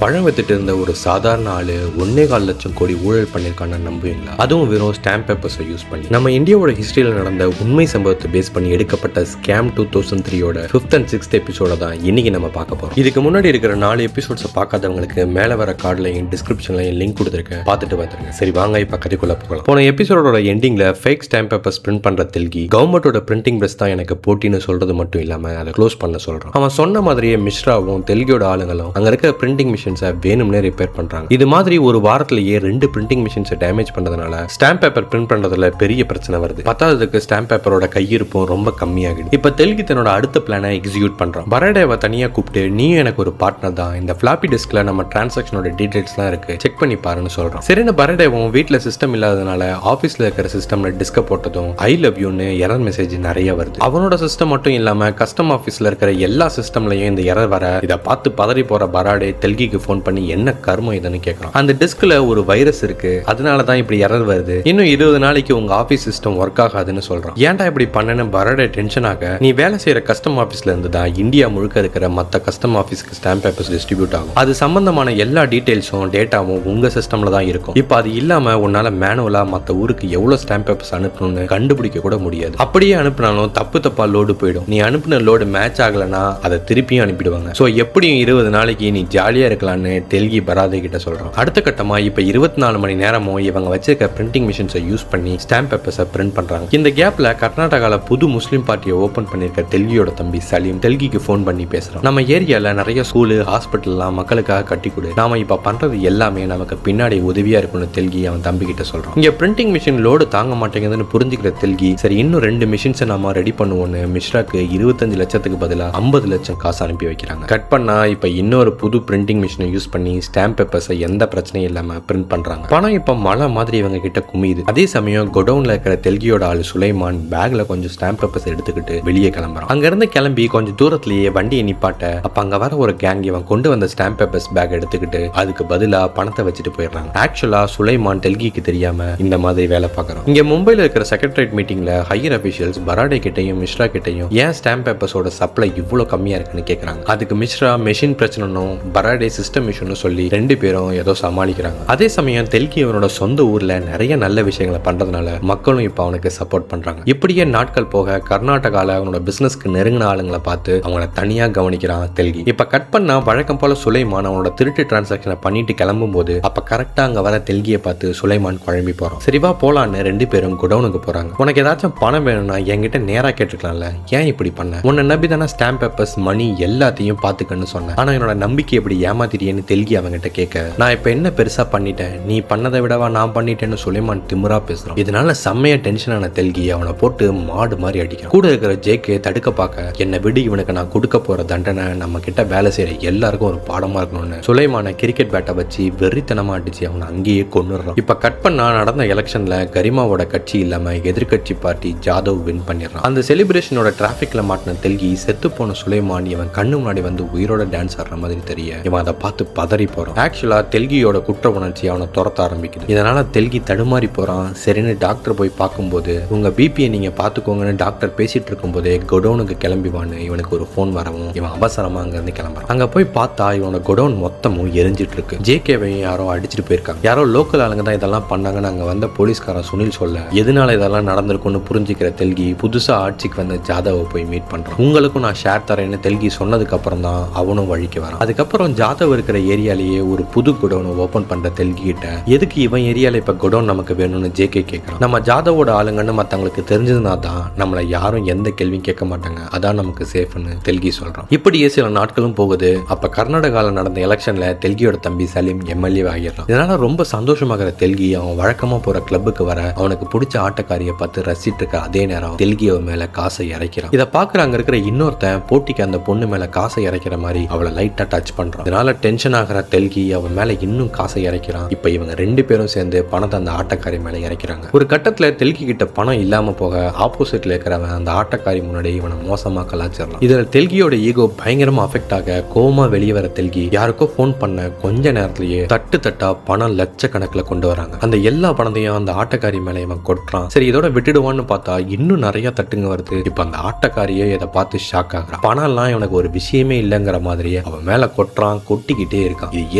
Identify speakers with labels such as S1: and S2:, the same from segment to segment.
S1: பழம் வித்துட்டு இருந்த ஒரு சாதாரண ஆளு 1.25 லட்சம் கோடி ஊழல் பண்ணிருக்கான்னு நம்புவீங்களா? அதுவும் வெறும் ஸ்டாம்ப் பேப்பர்ஸை யூஸ் பண்ணி. நம்ம இந்தியாவோட ஹிஸ்டரியில் நடந்த உண்மை சம்பவத்தை பேஸ் பண்ணி எடுக்கப்பட்ட ஸ்கேம் 2003 5th and 6th எபிசோட தான் இன்னைக்கு நம்ம பார்க்க போறோம். இதுக்கு முன்னாடி இருக்கிற 4 எபிசோட்ஸை பார்க்காதவங்களுக்கு மேல வர கார்ட்லையும் டிஸ்கிரிப்ஷன்லையும் லிங்க் கொடுத்துருக்கேன், பார்த்துட்டு வந்துருங்க. சரி வாங்க இப்ப கதைக்குள்ள போகலாம். போன எபிசோடோட எண்டிங்ல ஃபேக் ஸ்டாம்ப் பேப்பர்ஸ் பிரிண்ட் பண்ற தெல்கி கவர்மெண்டோட பிரிண்டிங் பிரஸ் தான் எனக்கு போட்டின்னு சொல்றது மட்டும் இல்லாம அதை க்ளோஸ் பண்ண சொல்றான். அவன் சொன்ன மாதிரியே மிஸ்ராவும் தெல்கியோட ஆளுங்களும் அங்க இருக்க பிரிண்டிங் மிஷின்ஸை வேணும்னே ரிப்பேர் பண்றாங்க. இது மாதிரி ஒரு வாரத்திலேயே 2 பிரிண்டிங் மிஷின்ஸை டேமேஜ் பண்றதுனால ஸ்டாம்ப் பேப்பர் பிரிண்ட் பண்றதுல பெரிய பிரச்சனை வருது. பத்தாவதுக்கு ஸ்டாம்ப் பேப்பரோட கையிருப்பும் ரொம்ப கம்மியாகுது. இப்ப தெல்கி தன்னோட அடுத்த பிளானை எக்ஸிக்யூட் பண்றான். பரடேவை தனியா கூப்பிட்டு நீ எனக்கு ஒரு பார்ட்னர் தான், இந்த ஃபிளாப்பி டிஸ்க்ல நம்ம டிரான்சாக்ஷனோட டீடைல்ஸ்லாம் இருக்கு, செக் பண்ணி பாருன்னு சொல்றான். சரின்னு பரடேவும் வீட்ல சிஸ்டம் இல்லாதனால ஆபீஸ்ல இருக்கிற சிஸ்டம்ல டிஸ்க போட்டதும் ஐ லவ் யூன்னு எரர் மெசேஜ் நிறைய வருது. அவனோட சிஸ்டம் மட்டும் இல்லாம கஸ்டம் ஆபீஸ்ல இருக்கிற எல்லா சிஸ்டம்லயும் இந்த எரர் வர இதை பார்த்து பதறி போற பராடே தெல்கிக்கு போன் பண்ணி என்ன கர்மம் இதுன்னு கேட்கறான். அந்த டிஸ்க்ல ஒரு வைரஸ் இருக்கு, அதனாலதான் இப்படி எரர் வருது, இன்னும் 20 நாளைக்கு உங்க ஆபீஸ் சிஸ்டம் ஒர்க் ஆகாதுன்னு சொல்றான். ஏன்டா இப்படி பண்ணனு பராடே டென்ஷன் ஆக, நீ வேலை செய்யற கஸ்டம் ஆபீஸ்ல இருந்து தான் இந்தியா முழுக்க இருக்கிற மத்த கஸ்டம் ஆபீஸ்க்கு ஸ்டாம்ப் பேப்பர்ஸ் டிஸ்ட்ரிபியூட் ஆகும். அது சம்பந்தமான எல்லா டீடைல்ஸும் டேட்டாவும் உங்க சிஸ்டம்ல தான் இருக்கும். இப்ப அது இல்லாம உன்னால மேனுவலா மத்த ஊருக்கு எவ்வளவு ஸ்டாம்ப் பேப்பர்ஸ் அனுப்பணும்னு கண்டுபிடிக்க கூட முடியாது. அப்படியே அனுப்பினாலும் தப்பா லோடு போயிடும். நீ அனுப்பின லோடு மேட்ச் ஆகலனா அதை திருப்பியும் அனுப்பிடுவாங்க. சோ எப்படியும் 20 நாளைக்கு நீ ஜாலியா இருக்கலாம்னு தெல்கி பராதே கிட்ட சொல்றான். அடுத்த கட்டமா இப்ப 24 மணி நேரமும் இவங்க வச்சிருக்க பிரிண்டிங் மிஷின்ஸை யூஸ் பண்ணி ஸ்டாம்ப் பேப்பர்ஸை பிரிண்ட் பண்றாங்க. இந்த கேப்ல கர்நாடகால புது முஸ்லீம் பார்ட்டியை ஓபன் பண்ணிருக்க தெல்கியோட தம்பி சலீம் தெல்கிக்கு போன் பண்ணி பேசுறான். நம்ம ஏரியால நிறைய ஸ்கூலு ஹாஸ்பிட்டல்லாம் மக்களுக்காக கட்டி கொடு, நாம இப்ப பண்றது எல்லாமே நமக்கு பின்னாடி உதவியா இருக்கும்னு தெல்கி அவன் தம்பி கிட்ட சொல்றான். இங்க பிரிண்டிங் மிஷின் லோடு தாங்க மாட்டேங்குதுன்னு புரிஞ்சுக்கிற தெல்கி சரி இன்னும் 2 மிஷின்ஸை நாம ரெடி பண்ணுவோன்னு மிஸ்ராக்கு 25 லட்சத்துக்கு பதிலா 50 லட்சம் காசு அனுப்பி வைக்கிறாங்க. கட் பண்ணா இப்ப இன்னொரு புது பிரிண்டிங் மிஷினை யூஸ் பண்ணி ஸ்டாம்ப் பேப்பர்ஸை எந்த பிரச்சனையும் இல்லாம பிரிண்ட் பண்றாங்க. பணம் இப்ப மழை மாதிரி இவங்க கிட்ட குமியுது. அதே சமயம் கோடவுன்ல இருக்கிற தெல்கியோட ஆளு சுலைமான் பேக்ல கொஞ்சம் ஸ்டாம்ப் பேப்பர்ஸ் எடுத்துக்கிட்டு வெளியே கிளம்புறான். அங்க இருந்து கிளம்பி கொஞ்சம் தூரத்திலேயே வண்டியை நிப்பாட்ட அப்ப அங்க வர ஒரு கேங் இவன் கொண்டு வந்த ஸ்டாம்ப் பேப்பர்ஸ் பேக் எடுத்துக்கிட்டு அதுக்கு பதிலா பணத்தை வச்சுட்டு போயிடுறாங்க. ஆக்சுவலா சுலைமான் தெல்கிக்கு தெரியாம இந்த மாதிரி வேலை பார்க்கறான். இங்க மும்பைல இருக்கிற செக்ரட்டரியேட் மீட்டிங்ல ஹையர் அபிஷியல்ஸ் பராடே கிட்டையும் மிஸ்ரா கிட்டையும் ஏன் ஸ்டாம்ப் பேப்பர்ஸோட சப்ளை இவ்வளவு கம்மியா இருக்குன்னு கேக்குறாங்க. அதுக்கு மிஸ்ரா மெஷின் பிரச்சனைனும் பராடே சிஸ்டம் இஷ்யூன்னு சொல்லி 2 பேரும் ஏதோ சமாளிக்கிறாங்க. அதே சமயம் தெல்கி அவனோட சொந்த ஊர்ல நிறைய நல்ல விஷயங்களை பண்றதுனால மக்களும் இப்ப அவனுக்கு சப்போர்ட் பண்றாங்க. இப்படியே நாட்கள் போக கர்நாடகால அவனோட பிசினஸ்க்கு நெருங்கின ஆளுங்களை பார்த்து அவங்கள தனியா கவனிக்கிறான் தெல்கி. இப்ப கட் பண்ணா வழக்கம் போல சுலைமான் அவனோட திருட்டு டிரான்சாக்சனை பண்ணிட்டு கிளம்பும் போது அப்ப கரெக்டா அங்க வர தெல்கியை பார்த்து சுலைமான் குழம்பி போறான். சரிவா போலான்னு 2 பேரும் குடவுனுக்கு போறாங்க. உனக்கு ஏதாச்சும் பணம் வேணும்னா என்கிட்ட நேரா கேட்டுக்கலாம்ல, ஏன் இப்படி பண்ண? உன்னை நம்பி தானே ஸ்டாம்ப் பேப்பர்ஸ் மணி எல்லாத்தையும் பாத்துக்கன்னு சொன்னேன், ஆனா என்னோட நம்பிக்கை எப்படி ஏமாத்திரியேன்னு தெல்கி அவங்கிட்ட கேட்க நான் இப்ப என்ன பெருசா பண்ணிட்டேன், நீ பண்ணதை விடவா நான் பண்ணிட்டேன்னு சுலைமான் திமிரா பேசுறான். இதனால செம்மையா டென்ஷனான தெல்கி அவனை போட்டு மாடு மாதிரி அடிக்கிறான். கூட இருக்கிற ஜேகே தடுக்க பார்க்க என்னை விடு, இவனுக்கு நான் கொடுக்க போற தண்டனை நம்ம கிட்ட வேலை செய்யற எல்லாருக்கும் ஒரு பாடமா இருக்கணும்னு சுலைமான கிரிக்கெட் பேட்டை வச்சு வெறித்தனமா அடிச்சு அவனை அங்கேயே கொன்னுறான். இப்ப கட் பண்ணா நடந்த எலெக்ஷன்ல கரிமாவோட கட்சி இல்லாம எதிர்கட்சி பார்ட்டி ஜாதவ் வின் பண்ணிடுறான். அந்த செலிப்ரேஷனோட டிராபிக்ல மாட்டின தெல்கி செத்து போன சுலைமான் இவன் கண்ணு முன்னாடி வந்து உயிரோட டான்ஸ் ஆடுற மாதிரி தெரிய இவன் அதை பார்த்து பதறி போறான். ஆக்சுவலா தெல்கியோட குற்ற உணர்ச்சி அவனை துரத்த ஆரம்பிக்குது. இதனால தெல்கி தடுமாறி போறான். சரின்னு டாக்டர் போய் பார்க்கும்போது உங்க பிபியை நீங்க பாத்துக்கோங்கன்னு டாக்டர் பேசிட்டு இருக்கும் போதே கோடவுனுக்கு கிளம்பிவான்னு இவனுக்கு ஒரு போன் வரவும் இவன் அவசரமா அங்க இருந்து கிளம்புறான். அங்க போய் பார்த்தா இவனோட கோடவுன் மொத்தமும் எரிஞ்சிட்டு இருக்கு. ஜேகேவையும் யாரோ அடிச்சுட்டு போயிருக்காங்க. யாரோ லோக்கல் ஆளுங்க தான் இதெல்லாம் பண்ணாங்கன்னு அங்க வந்த போலீஸ்காரன் சுனில் சொல்ல எதனால இதெல்லாம் நடந்திருக்கும்னு புரிஞ்சுக்கிற தெல்கி புதுசா ஆட்சிக்கு வந்த ஜாதவை போய் மீட் பண்றான். உங்களுக்கும் நான் ஷேர் தரேன்னு தெல்கி சொன்னதுக்கு அப்புறம் தான் அவனும் வழிக்கு வரான். அதுக்கப்புறம் ஜாதவ் இருக்கிற ஏரியாலேயே ஒரு புது குடோனை ஓபன் பண்ற தெல்கி கிட்ட எதுக்கு இவன் ஏரியால இப்ப குடோன் நமக்கு வேணும்னு ஜேகே கேட்கறான். நம்ம ஜாதவோட ஆளுங்கன்னு மத்தவங்களுக்கு தெரிஞ்சதுனா தான் நம்மள யாரும் எந்த கேள்வியும் கேட்க மாட்டாங்க, அதான் நமக்கு சேஃப்னு தெல்கி சொல்றான். இப்படியே சில நாட்களும் போகுது. அப்ப கர்நாடகால நடந்த எலெக்ஷன்ல தெல்கியோட தம்பி சலீம் எம்எல்ஏ ஆகிடுறான். இதனால ரொம்ப சந்தோஷமாகிற தெல்கி அவன் வழக்கமா போற கிளப்புக்கு வர அவனுக்கு பிடிச்ச ஆட்டக்காரியை பார்த்து ரசிட்டு இருக்க அதே நேரம் தெல்கி அவன் மேல காசை இறக்கிறான். இதை பாக்குற அங்க இருக்கிற இன்னொருத்தன் போட்டிக்கு அந்த பொண்ணு மேல காசை இறக்கிற மாதிரி அவளை லைட்டா டச் பண்றான். இதனால டென்ஷன் ஆகிற தெல்கி அவன் மேல இன்னும் காசை இறக்கிறான். இப்ப இவங்க 2 பேரும் சேர்ந்து பணத்தை அந்த ஆட்டக்காரி மேல இறக்கிறாங்க. ஒரு கட்டத்துல தெல்கி கிட்ட பணம் இல்லாம போக ஆப்போசிட்ல இருக்கிறவன் அந்த ஆட்டக்காரி முன்னாடி இவனை மோசமா கலாச்சிடலாம். இதுல தெல்கியோட ஈகோ பயங்கரமா அஃபெக்ட் ஆக கோவமா வெளியே வர தெல்கி யாருக்கோ போன் பண்ண கொஞ்ச நேரத்திலேயே தட்டா பணம் லட்சக்கணக்கில் கொண்டு வராங்க. அந்த எல்லா பணத்தையும் அந்த ஆட்டக்காரி மேல இவன் கொட்டுறான். சரி இதோட விட்டுடுவான்னு பார்த்தா இன்னும் நிறைய தட்டுங்க வருது. இப்ப அந்த ஆட்டக்காரியே இதை பார்த்து ஷாக் ஆகுறான். பணம் எல்லாம் இவனுக்கு ஒரு விஷயமே இல்லைங்கிற மாதிரியே அவன் மேல கொட்டுறான். கொட்டி திட்டிக்கிட்டே இருக்கான். இது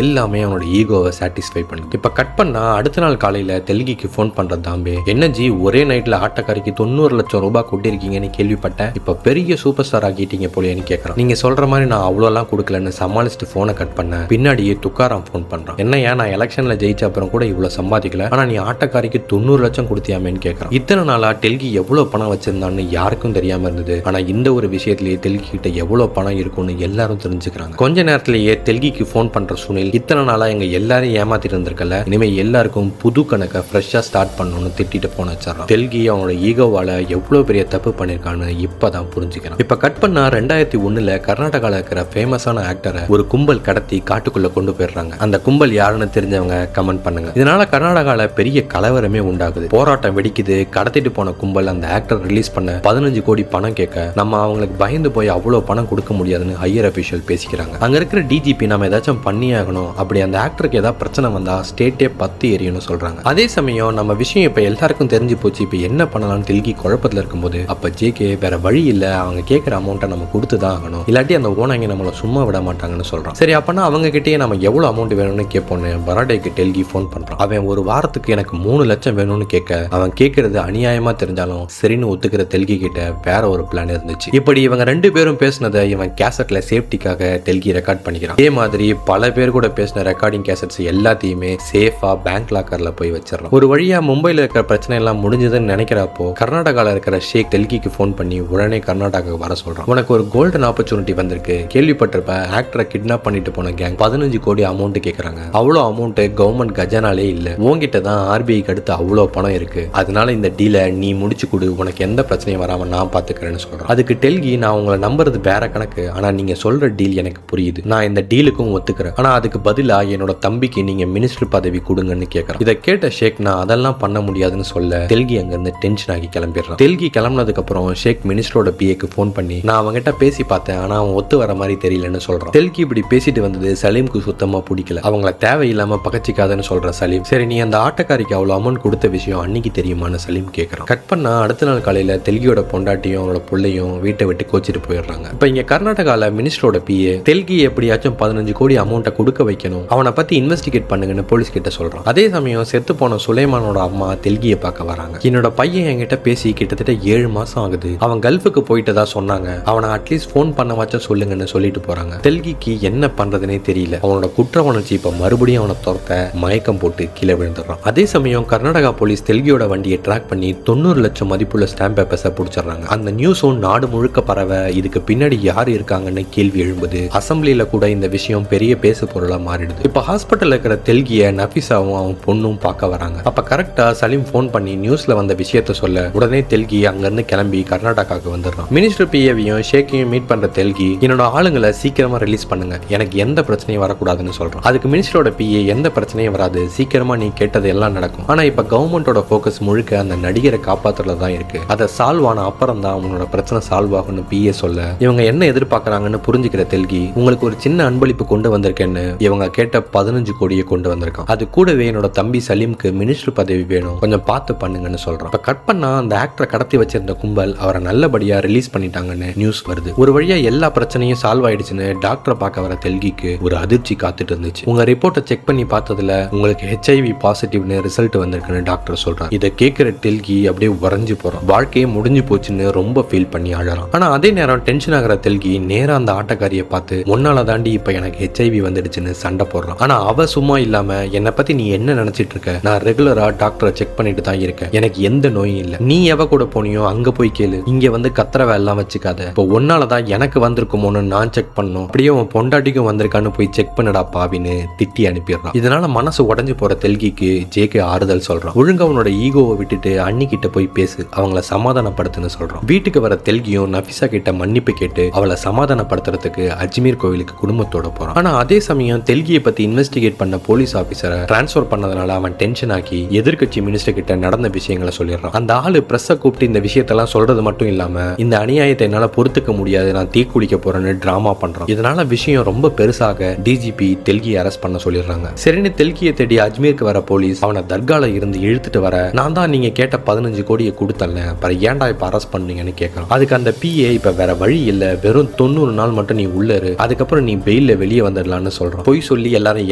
S1: எல்லாமே அவனோட ஈகோவை சாட்டிஸ்ஃபை பண்ணுது. இப்ப கட் பண்ணா அடுத்த நாள் காலையில தெல்கிக்கு போன் பண்ற தாம்பே, என்ன ஜி ஒரே நைட்ல ஆட்டக்காரிக்கு 90 லட்சம் ரூபாய் கொட்டிருக்கீங்கன்னு கேள்விப்பட்டேன், இப்ப பெரிய சூப்பர் ஸ்டார் ஆகிட்டீங்க போலேன்னு கேட்கறான். நீங்க சொல்ற மாதிரி நான் அவ்வளோலாம் கொடுக்கலன்னு சமாளிச்சுட்டு போனை கட் பண்ண. பின்னாடியே துக்காராம் போன் பண்றான். என்னையா நான் எலெக்ஷன்ல ஜெயிச்ச அப்புறம் கூட இவ்வளவு சம்பாதிக்கல, ஆனா நீ ஆட்டக்காரிக்கு 90 லட்சம் கொடுத்தியாமேன்னு கேட்கறான். இத்தனை நாளா தெல்கி எவ்வளவு பணம் வச்சிருந்தான்னு யாருக்கும் தெரியாம இருந்தது. ஆனா இந்த ஒரு விஷயத்திலேயே தெல்கி கிட்ட எவ்வளவு பணம் இருக்கும்னு எல்லாரும் தெரிஞ்சுக்கிறாங்க. கொஞ்ச நேரத்திலேயே தெல்கிக்கு போன் பண்ற சுனில், இத்தனை நாளா எங்க எல்லாரையும் ஏமாத்திட்டு இருந்திருக்கல, இனிமே எல்லாருக்கும் புது கணக்கை ஃப்ரெஷ்ஷா ஸ்டார்ட் பண்ணணும்னு திட்டிட்டு போன வச்சிடறான். தெல்கி அவனோட ஈகோவால எவ்வளவு பெரிய தப்பு பண்ணிருக்கான்னு இப்பதான் புரிஞ்சுக்கிறான். இப்ப கட் பண்ணா 2001 கர்நாடகால இருக்கிற ஃபேமஸான ஆக்டரை ஒரு கும்பல் கடத்தி காட்டுக்குள்ள கொண்டு போயிடுறாங்க. அந்த கும்பல் யாருன்னு தெரிஞ்சவங்க கமெண்ட் பண்ணுங்க. இதனால கர்நாடகால பெரிய கலவரமே உண்டாகுது. போராட்டம் வெடிக்குது. கடத்திட்டு போன கும்பல் அந்த ஆக்டர் ரிலீஸ் பண்ண 15 கோடி பணம் கேட்க நம்ம அவங்களுக்கு பயந்து போய் அவ்வளவு பணம் கொடுக்க முடியாதுன்னு ஹையர் அபிஷியல் பேசிக்கிறாங்க. அங்க இருக்கிற டிஜிபி நம்ம ஏதாச்சும் பண்ணியாகணும், அப்படி அந்த ஆக்டருக்கு ஏதாவது பிரச்சனை வந்தா ஸ்டேட்டே 10 எரியும்னு சொல்றாங்க. அதே சமயம் நம்ம விஷயம் இப்ப எல்லாருக்கும் தெரிஞ்சு போச்சு, இப்ப என்ன பண்ணலாம்னு தெல்கி குழப்பத்துல இருக்கும்போது அப்ப ஜேகே வேற வழி இல்ல, அவங்க கேட்கிற அமௌண்ட்டை நம்ம கொடுத்துதான் ஆகணும், இல்லாட்டி அந்த ஓனாங்க நம்மள சும்மா விட மாட்டாங்கன்னு சொல்றான். சரி அப்பனா அவங்க கிட்டே நம்ம எவ்வளவு அமௌண்ட் வேணும்னு கேட்போன்னு பராடேக்கு தெல்கி போன் பண்றான். அவன் ஒரு வாரத்துக்கு எனக்கு 3 லட்சம் வேணும்னு கேட்க, அவன் கேட்கறது அநியாயமா தெரிஞ்சாலும் சரின்னு ஒத்துக்கிற தெல்கி கிட்ட வேற ஒரு பிளான் இருந்துச்சு. இப்படி இவங்க 2 பேரும் பேசினதை இவன் கேசட்ல சேஃப்டிக்காக தெல்கி ரெக்கார்ட் பண்ணிக்கிறான். இதே மாதிரி பல பேர் கூட பேசின ரெக்கார்டிங் கேசட்ஸ் எல்லாத்தையுமே சேஃபா பேங்க் லாக்கர்ல போய் வச்சிடறான். ஒரு வழியா மும்பைல இருக்கிற பிரச்சனை எல்லாம் முடிஞ்சதுன்னு நினைக்கிறப்போ கர்நாடகால இருக்கிற ஷேக் தெல்கிக்கு போன் பண்ணி உடனே கர்நாடகா வர சொல்றான். உனக்கு ஒரு கோல்டன் ஆப்பர்ச்சுனிட்டி வந்திருக்கு, கேள்விப்பட்டிருப்ப ஆக்டரை கிட்னாப் பண்ணிட்டு போன கேங் 15 கோடி அமௌண்ட் கேட்கறாங்க. அவ்வளோ அமௌண்ட் கவர்மெண்ட் கஜானாலே இல்ல, உன்கிட்ட தான் ஆர்பிஐக்கு அடுத்து அவ்வளோ பணம் இருக்கு, அதனால இந்த டீல நீ முடிச்சு கொடு, உனக்கு எந்த பிரச்சனையும் வராம நான் பாத்துக்கிறேன்னு சொல்றேன். அதுக்கு டெல்கி, நான் உங்களை நம்புறது வேற கணக்கு, ஆனா நீங்க சொல்ற டீல் எனக்கு புரியுது, நான் இந்த டீலுக்கும் ஒத்துக்கிறேன், ஆனா அதுக்கு பதிலா என்னோட தம்பிக்கு நீங்க மினிஸ்டர் பதவி கொடுங்கன்னு கேட்கறான். இதை கேட்ட ஷேக் நான் அதெல்லாம் பண்ண முடியாதுன்னு சொல்ல தெல்கி அங்கிருந்து டென்ஷன் ஆகி கிளம்பிடுறான். தெல்கி கிளம்பினதுக்கு அப்புறம் ஷேக் மினிஸ்டரோட பிஏக்கு போன் பண்ணி நான் அவங்ககிட்ட பேசி பார்த்தேன், ஆனா அவன் ஒத்து வர மாதிரி தெரியலன்னு சொல்றான். தெல்கி இப்படி பேசிட்டு வந்தது சலீம்க்கு சுத்தமா பிடிக்கல. அவங்கள தேவையில்லாம பகச்சிக்காதன்னு சொல்ற சலீம், சரி நீ அந்த ஆட்டக்காரிக்கு அவ்வளவு அமௌண்ட் கொடுத்த விஷயம் அன்னைக்கு தெரியுமான்னு சலீம் கேட்கறான். கட் பண்ணா அடுத்த நாள் காலையில தெல்கியோட பொண்டாட்டியும் அவனோட பிள்ளையும் வீட்டை விட்டு கோச்சிட்டு போயிடுறாங்க. இப்ப இங்க கர்நாடகால மினிஸ்டரோட பிஏ தெல்கி எப்படியாச்சும் 15 கோடி அமௌண்ட்டை கொடுக்க வைக்கணும், அவனை பத்தி இன்வெஸ்டிகேட் பண்ணுங்கன்னு போலீஸ் கிட்ட சொல்றான். அதே சமயம் செத்து போன சுலைமானோட அம்மா தெல்கியை பார்க்க வராங்க. என்னோட பையன் என்கிட்ட பேசி கிட்டத்தட்ட 7 மாசம் ஆகுது, அவன் கல்ஃபுக்கு போயிட்டதா சொன்னாங்க, அவனை அட்லீஸ்ட் போன் பண்ண வச்ச சொல்லுங்கன்னு சொல்லிட்டு போறாங்க. தெல்கிக்கு என்ன பண்றதுனே தெரியல. அவனோட குற்ற உணர்ச்சி இப்ப மறுபடியும் அவனை துரத்த மயக்கம் போட்டு கீழே விழுந்துடுறான். அதே சமயம் கர்நாடகா போலீஸ் தெல்கியோட வண்டியை ட்ராக் பண்ணி 90 லட்சம் மதிப்புள்ள ஸ்டாம்ப் பேப்பர்ஸை பிடிச்சிடறாங்க. அந்த நியூஸும் நாடு முழுக்க பரவ இதுக்கு பின்னாடி யார் இருக்காங்கன்னு கேள்வி எழும்புது. அசம்பிளியில கூட இந்த விஷயம் பெரிய பேசு பொருளா மாறிடுது. இப்ப ஹாஸ்பிட்டல் இருக்கிற தெல்கிய நஃபிசாவும் அவன் பொண்ணும் பார்க்க வராங்க. அப்ப கரெக்டா சலீம் போன் பண்ணி நியூஸ்ல வந்த விஷயத்த சொல்ல உடனே தெல்கி அங்கிருந்து கிளம்பி கர்நாடகாவுக்கு வந்துடுறான். மினிஸ்டர் பிஏவையும் ஷேக்கையும் மீட் பண்ற தெல்கி, என்னோட ஆளுங்களை சீக்கிரமா ரிலீஸ் பண்ணுங்க, எனக்கு எந்த பிரச்சனையும் வரக்கூடாதுன்னு சொல்றான். அதுக்கு மினிஸ்டரோட பிஏ, எந்த பிரச்சனையும் வராது, சீக்கிரமா நீ கேட்டது எல்லாம் நடக்கும், ஆனா இப்ப கவர்மெண்டோட போக்கஸ் முழுக்க அந்த நடிகரை காப்பாத்துறதுல தான் இருக்கு, அதை சால்வ் ஆன அப்புறம் தான் உங்களோட பிரச்சனை சால்வ் ஆகும்னு பிஏ சொல்ல இவங்க என்ன எதிர்பார்க்கறாங்கன்னு புரிஞ்சுக்கிற தெல்கி, உங்களுக்கு ஒரு சின்ன அன்பளிப்பு கொண்டு வந்திருக்கேன்னு இவங்க கேட்ட 15 கோடியை கொண்டு வந்திருக்கான். அது கூடவே என்னோட தம்பி சலீம்க்கு மினிஸ்டர் பதவி வேணும், கொஞ்சம் பார்த்து பண்ணுங்கன்னு சொல்றான். இப்ப கட் பண்ணா அந்த ஆக்டரை கடத்தி வச்சிருந்த கும்பல் அவரை நல்லபடியா ரிலீஸ் பண்ணிட்டாங்கன்னு நியூஸ் வருது. ஒரு வழியா எல்லா பிரச்சனையும் சால்வ் ஆயிடுச்சுன்னு டாக்டரை பார்க்க வர தெல்கிக்கு ஒரு அதிர்ச்சி காத்துட்டு இருந்துச்சு. உங்க ரிப்போர்ட்டை செக் பண்ணி பார்த்ததுல உங்களுக்கு HIV பாசிட்டிவ்னு ரிசல்ட் வந்திருக்குன்னு டாக்டர் சொல்றாரு. இதை கேட்கிற தெல்கி அப்படியே உறைஞ்சு போறான். வாழ்க்கையே முடிஞ்சு போச்சுன்னு ரொம்ப ஃபீல் பண்ணி அழறான். ஆனா அதே நேரம் டென்ஷன் ஆகிற தெல்கி நேரா அந்த ஆட்டக்காரியை பார்த்து முன்னால தாண்டி இப்ப எனக்கு HIV வந்துடுச்சுன்னு சண்டை போடுறான். ஆனா அவ சும்மா இல்லாம என்னை பத்தி நீ என்ன நினைச்சிட்டு இருக்க, நான் ரெகுலரா டாக்டரை செக் பண்ணிட்டு தான் இருக்கேன், எனக்கு எந்த நோயும் இல்ல, நீ எவ கூட போனியோ அங்க போய் கேளு, இங்க வந்து கத்திரவை எல்லாம் வச்சுக்காத, இப்போ ஒன்னாலதான் எனக்கு வந்திருக்குமோன்னு நான் செக் பண்ணணும், அப்படியே உன் பொண்டாட்டிக்கும் வந்திருக்கான்னு போய் செக் பண்ணடா பாவின்னு திட்டி அனுப்பிடுறான். இதனால மனசு உடஞ்சு போற தெல்கிக்கு ஜேகே ஆறுதல் சொல்றான். ஒழுங்கா உன்னோட ஈகோவை விட்டுட்டு அண்ணி கிட்ட போய் பேசு, அவங்கள சமாதானப்படுத்துன்னு சொல்றான். வீட்டுக்கு வர தெல்கியும் நஃபிசா கிட்ட மன்னிப்பு கேட்டு அவளை சமாதானப்படுத்துறதுக்கு அஜ்மீர் கோவிலுக்கு குடும்பத்தோட போறான். ஆனா அதே சமயம் தெல்கியை பத்தி இன்வெஸ்டிகேட் பண்ண போலீஸ் ஆபீசரை டிரான்ஸ்பர் பண்ணதுனால அவன் டென்ஷன் ஆக்கி எதிர்கட்சி மினிஸ்டர் கிட்ட நடந்த விஷயங்களை சொல்லிடுறான். அந்த ஆளு பிரஸ்ஸை கூப்பிட்டு இந்த விஷயத்தெல்லாம் சொல்றது மட்டும் இல்லாம இந்த அநியாயத்தை என்னால பொறுத்துக்க முடியாது, நான் தீ குளிக்க போறேன்னு டிராமா பண்றான். இதனால விஷயம் ரொம்ப பெருசாக டிஜிபி தெல்கியை அரெஸ்ட் பண்ண சொல்லிடுறாங்க. சரின்னு தெல்கியை தேடி அஜ்மீருக்கு வர போலீஸ் அவனை தர்கால இருந்து இழுத்துட்டு வர, நான் தான் நீங்க கேட்ட 15 கோடியை கொடுத்தல, அப்புறம் ஏன்டா இப்ப அரெஸ்ட் பண்ணீங்கன்னு கேட்கறான். அதுக்கு அந்த பிஏ, இப்ப வேற வழி இல்ல, வெறும் 90 நாள் மட்டும் நீ உள்ள இரு, அதுக்கப்புறம் நீ பெயில வெளியே வெளியே வந்துடலாம்னு சொல்றான். பொய் சொல்லி எல்லாரும்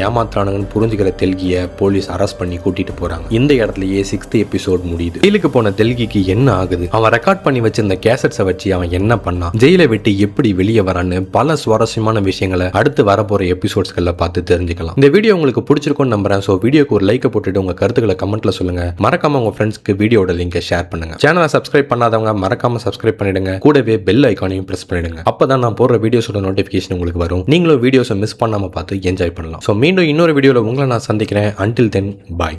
S1: ஏமாத்துறானுங்கன்னு புரிஞ்சுக்கிற தெல்கிய போலீஸ் அரெஸ்ட் பண்ணி கூட்டிட்டு போறாங்க. இந்த இடத்துலயே 6th எபிசோட் முடியுது. ஜெயிலுக்கு போன தெல்கிக்கு என்ன ஆகுது, அவன் ரெக்கார்ட் பண்ணி வச்சிருந்த கேசட்ஸை வச்சு அவன் என்ன பண்ணான், ஜெயிலை விட்டு எப்படி வெளியே வரான்னு பல சுவாரஸ்யமான விஷயங்களை அடுத்து வரப்போற எபிசோட்ஸ்களை பார்த்து தெரிஞ்சுக்கலாம். இந்த வீடியோ உங்களுக்கு பிடிச்சிருக்கும்னு நம்புறேன். ஸோ வீடியோக்கு ஒரு லைக்கை போட்டுட்டு உங்க கருத்துக்களை கமெண்ட்ல சொல்லுங்க. மறக்காம உங்க ஃப்ரெண்ட்ஸ்க்கு வீடியோட லிங்கை ஷேர் பண்ணுங்க. சேனலை சப்ஸ்கிரைப் பண்ணாதவங்க மறக்காம சப்ஸ்கிரைப் பண்ணிடுங்க. கூடவே பெல் ஐகானையும் பிரஸ் பண்ணிடுங்க. அப்பதான் நான் போடுற வீடியோஸோட நோட்டிபிகேஷன் உங்களுக்கு வரும். நீங்களும் வீடியோஸை மிஸ் பண்ணாம பார்த்து என்ஜாய் பண்ணலாம். ஸோ மீண்டும் இன்னொரு வீடியோல உங்களை நான் சந்திக்கிறேன். Until then, bye.